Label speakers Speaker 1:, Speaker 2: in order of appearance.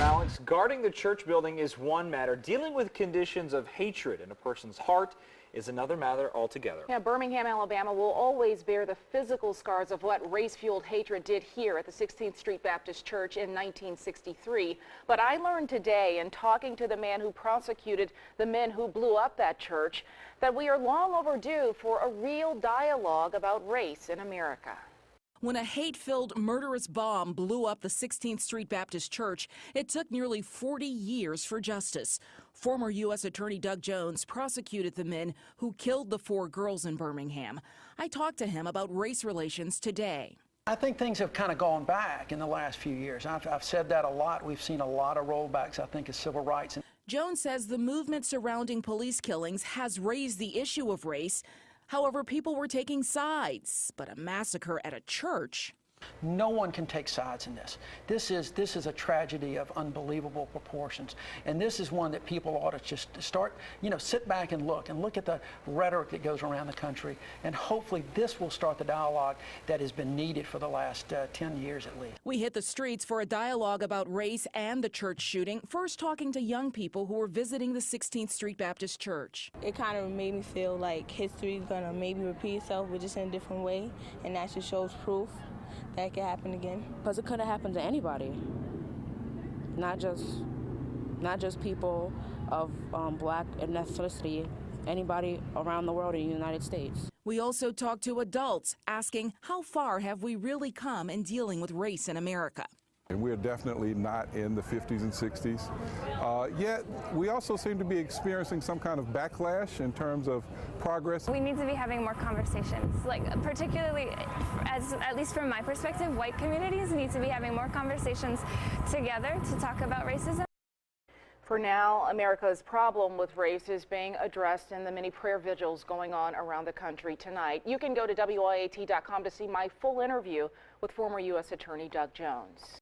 Speaker 1: Alex. Guarding the church building is one matter. Dealing with conditions of hatred in a person's heart is another matter altogether.
Speaker 2: Yeah, Birmingham, Alabama will always bear the physical scars of what race-fueled hatred did here at the 16th Street Baptist Church in 1963. But I learned today in talking to the man who prosecuted the men who blew up that church that we are long overdue for a real dialogue about race in America.
Speaker 3: When a hate-filled, murderous bomb blew up the 16th Street Baptist Church, it took nearly 40 years for justice. Former U.S. Attorney Doug Jones prosecuted the men who killed the 4 girls in Birmingham. I talked to him about race relations today.
Speaker 4: I think things have kind of gone back in the last few years. I've said that a lot. We've seen a lot of rollbacks, I think, of civil rights.
Speaker 3: Jones says the movement surrounding police killings has raised the issue of race. However, people were taking sides, but a massacre at a church.
Speaker 4: No one can take sides in this. This is a tragedy of unbelievable proportions, and this is one that people ought to just start, sit back and look at the rhetoric that goes around the country, and hopefully this will start the dialogue that has been needed for the last 10 years at least.
Speaker 3: We hit the streets for a dialogue about race and the church shooting, first talking to young people who were visiting the 16th Street Baptist Church.
Speaker 5: It kind of made me feel like history is going to maybe repeat itself, but just in a different way, and that just shows proof that it could happen again.
Speaker 6: Because it could have happened to anybody, not just people of black ethnicity, anybody around the world in the United States.
Speaker 3: We also talked to adults, asking how far have we really come in dealing with race in America.
Speaker 7: And we're definitely not in the 50s and 60s. Yet we also seem to be experiencing some kind of backlash in terms of progress.
Speaker 8: We need to be having more conversations, particularly, at least from my perspective, white communities need to be having more conversations together to talk about racism.
Speaker 2: For now, America's problem with race is being addressed in the many prayer vigils going on around the country tonight. You can go to WIAT.com to see my full interview with former U.S. Attorney Doug Jones.